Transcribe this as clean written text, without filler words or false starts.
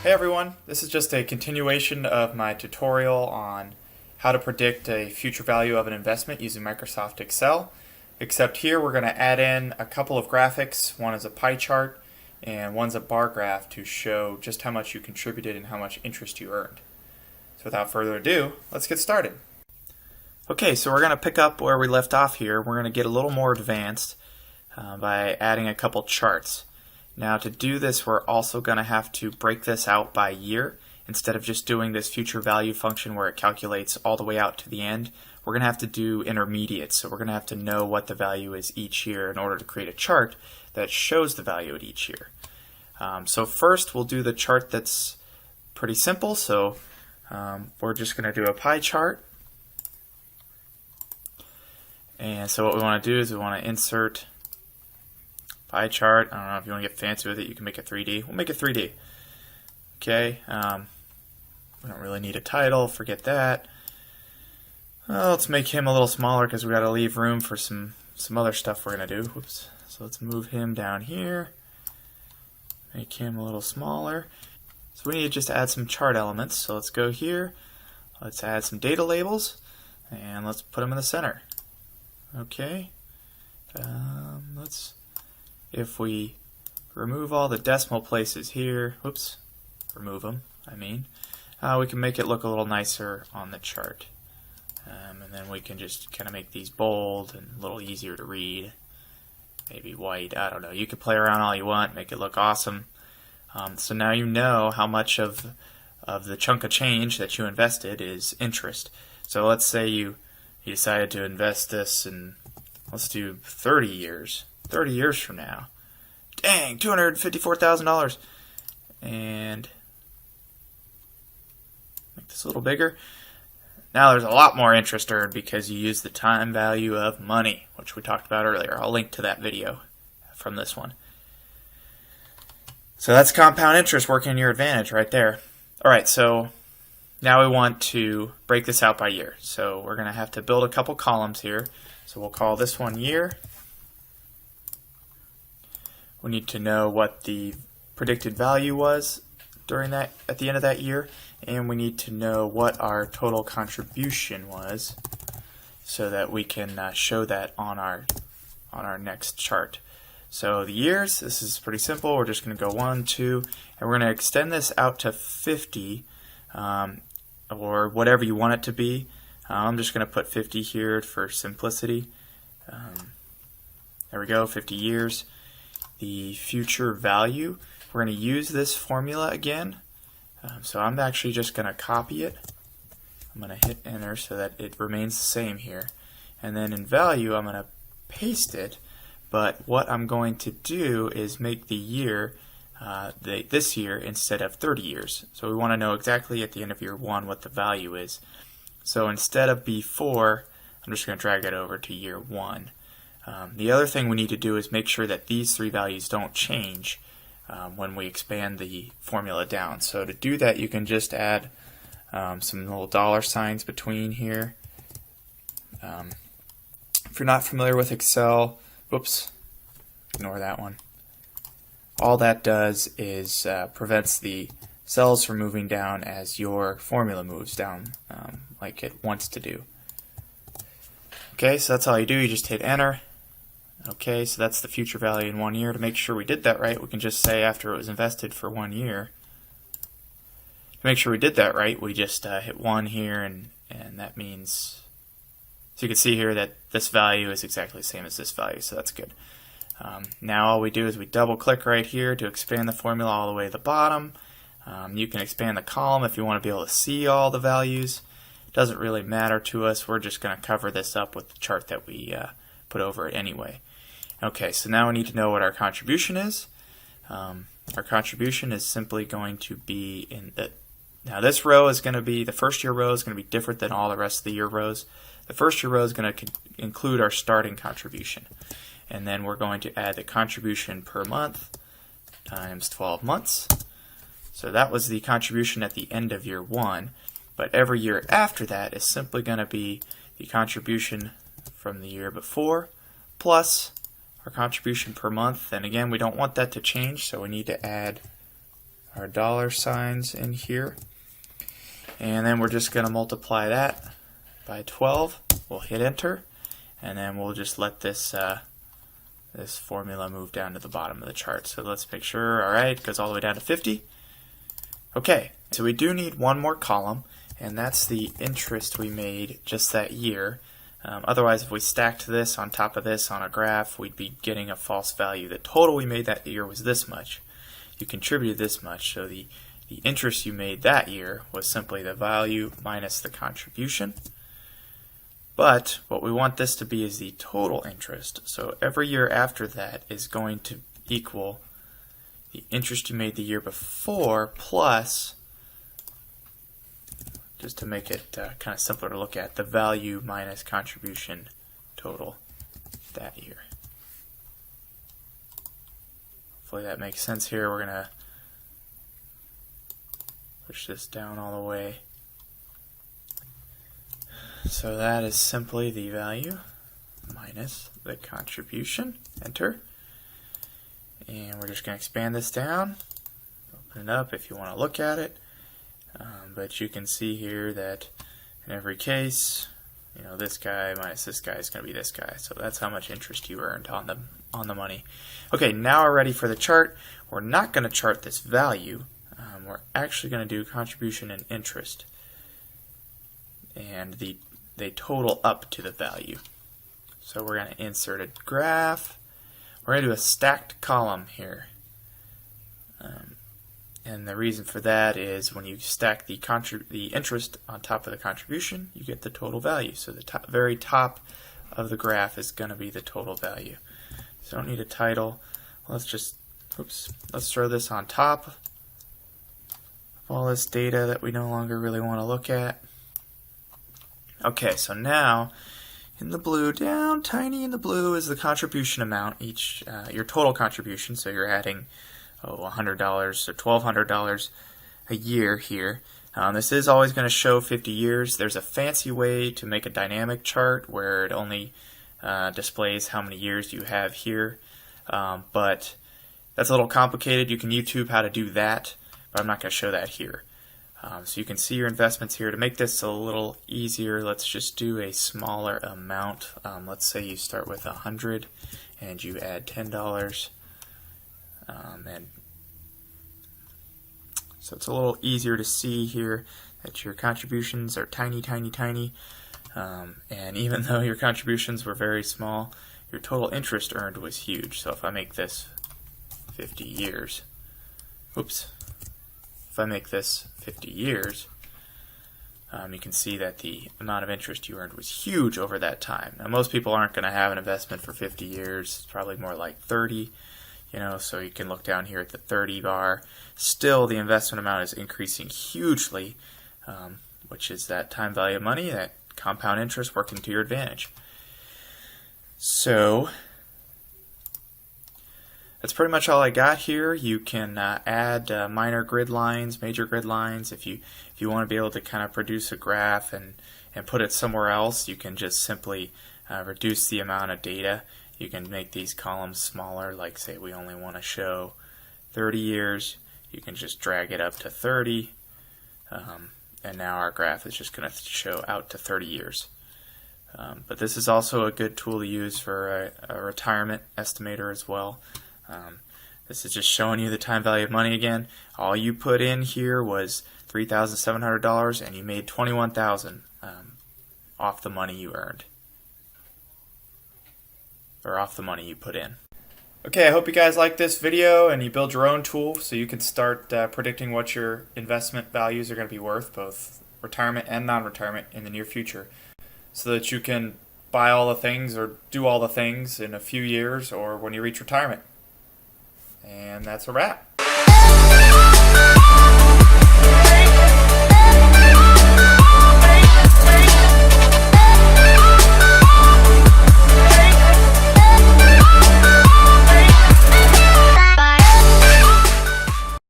Hey everyone, this is just a continuation of my tutorial on how to predict a future value of an investment using Microsoft Excel, except here we're going to add in a couple of graphics. One is a pie chart and one's a bar graph to show just how much you contributed and how much interest you earned. So without further ado, let's get started. Okay, so we're going to pick up where we left off here. We're going to get a little more advanced by adding a couple charts. Now to do this, we're also going to have to break this out by year. Instead of just doing this future value function where it calculates all the way out to the end, we're going to have to do intermediates. So we're going to have to know what the value is each year in order to create a chart that shows the value at each year. So first we'll do the chart that's pretty simple. So we're just going to do a pie chart. And so what we want to do is we want to insert pie chart. I don't know if you want to get fancy with it, you can make it 3D. We'll make it 3D. Okay, we don't really need a title, forget that. Well, let's make him a little smaller because we got to leave room for some other stuff we're going to do. Whoops. So let's move him down here. Make him a little smaller. So we need to just add some chart elements. So let's go here. Let's add some data labels. And let's put them in the center. Okay. If we remove all the decimal places here, whoops, remove them, we can make it look a little nicer on the chart. And then we can just kind of make these bold and a little easier to read. Maybe white, I don't know. You can play around all you want, make it look awesome. So now you know how much of the chunk of change that you invested is interest. So let's say you decided to invest this in, let's do 30 years. 30 years from now. Dang, $254,000. And make this a little bigger. Now there's a lot more interest earned because you use the time value of money, which we talked about earlier. I'll link to that video from this one. So that's compound interest working in your advantage right there. Alright, so now we want to break this out by year. So we're going to have to build a couple columns here. So we'll call this one year. We need to know what the predicted value was at the end of that year, and we need to know what our total contribution was so that we can show that on our next chart. So the years, this is pretty simple. We're just going to go 1, 2, and we're going to extend this out to 50 or whatever you want it to be. I'm just going to put 50 here for simplicity. There we go, 50 years. The future value, we're going to use this formula again. So I'm actually just going to copy it. I'm going to hit enter so that it remains the same here. And then in value, I'm going to paste it. But what I'm going to do is make the year this year instead of 30 years. So we want to know exactly at the end of year 1 what the value is. So instead of B4, I'm just going to drag it over to year 1. The other thing we need to do is make sure that these three values don't change when we expand the formula down. So to do that, you can just add some little dollar signs between here. If you're not familiar with Excel, whoops, ignore that one. All that does is prevents the cells from moving down as your formula moves down like it wants to do. Okay, so that's all you do. You just hit enter. Okay, so that's the future value in 1 year. To make sure we did that right, we can just say after it was invested for 1 year. To make sure we did that right, we just hit 1 here, and that means, so you can see here that this value is exactly the same as this value, so that's good. Now all we do is we double click right here to expand the formula all the way to the bottom. You can expand the column if you want to be able to see all the values. It doesn't really matter to us. We're just going to cover this up with the chart that we put over it anyway. Okay, so now we need to know what our contribution is. Our contribution is simply going to be in the, now this row is going to be, the first year row is going to be different than all the rest of the year rows. The first year row is going to include our starting contribution. And then we're going to add the contribution per month times 12 months. So that was the contribution at the end of year 1. But every year after that is simply going to be the contribution from the year before plus our contribution per month. And again, we don't want that to change, so we need to add our dollar signs in here. And then we're just going to multiply that by 12. We'll hit enter, and then we'll just let this this formula move down to the bottom of the chart. So let's make sure, alright, it goes all the way down to 50. Okay, so we do need one more column, and that's the interest we made just that year. Otherwise, if we stacked this on top of this on a graph, we'd be getting a false value. The total we made that year was this much. You contributed this much, so the interest you made that year was simply the value minus the contribution. But what we want this to be is the total interest. So every year after that is going to equal the interest you made the year before plus, just to make it kind of simpler to look at, the value minus contribution total that year. Hopefully that makes sense here. We're going to push this down all the way. So that is simply the value minus the contribution. Enter. And we're just going to expand this down. Open it up if you want to look at it. But you can see here that in every case, you know, this guy minus this guy is going to be this guy. So that's how much interest you earned on the money. Okay, now we're ready for the chart. We're not going to chart this value. We're actually going to do contribution and interest. And they total up to the value. So we're going to insert a graph. We're going to do a stacked column here. And the reason for that is when you stack the interest on top of the contribution, you get the total value. So the very top of the graph is going to be the total value. So don't need a title. Let's throw this on top of all this data that we no longer really want to look at. Okay, so now in the blue, down tiny in the blue, is the contribution amount, your total contribution. So you're adding $100 or $1,200 a year here. This is always going to show 50 years. There's a fancy way to make a dynamic chart where it only displays how many years you have here, but that's a little complicated. You can YouTube how to do that, but I'm not going to show that here. So you can see your investments here. To make this a little easier, let's just do a smaller amount. Let's say you start with 100 and you add $10. And so it's a little easier to see here that your contributions are tiny, tiny, tiny. And even though your contributions were very small, your total interest earned was huge. So if I make this 50 years, if I make this 50 years, you can see that the amount of interest you earned was huge over that time. Now most people aren't going to have an investment for 50 years, it's probably more like 30. So you can look down here at the 30 bar. Still, the investment amount is increasing hugely, which is that time value of money, that compound interest working to your advantage. So that's pretty much all I got here. You can add minor grid lines, major grid lines. If you want to be able to kind of produce a graph and put it somewhere else, you can just simply reduce the amount of data. You can make these columns smaller, like say we only want to show 30 years. You can just drag it up to 30, and now our graph is just going to show out to 30 years. But this is also a good tool to use for a retirement estimator as well. This is just showing you the time value of money again. All you put in here was $3,700 and you made $21,000 off the money you earned, or off the money you put in. Okay, I hope you guys like this video and you build your own tool so you can start predicting what your investment values are going to be worth, both retirement and non-retirement, in the near future, so that you can buy all the things or do all the things in a few years or when you reach retirement. And that's a wrap.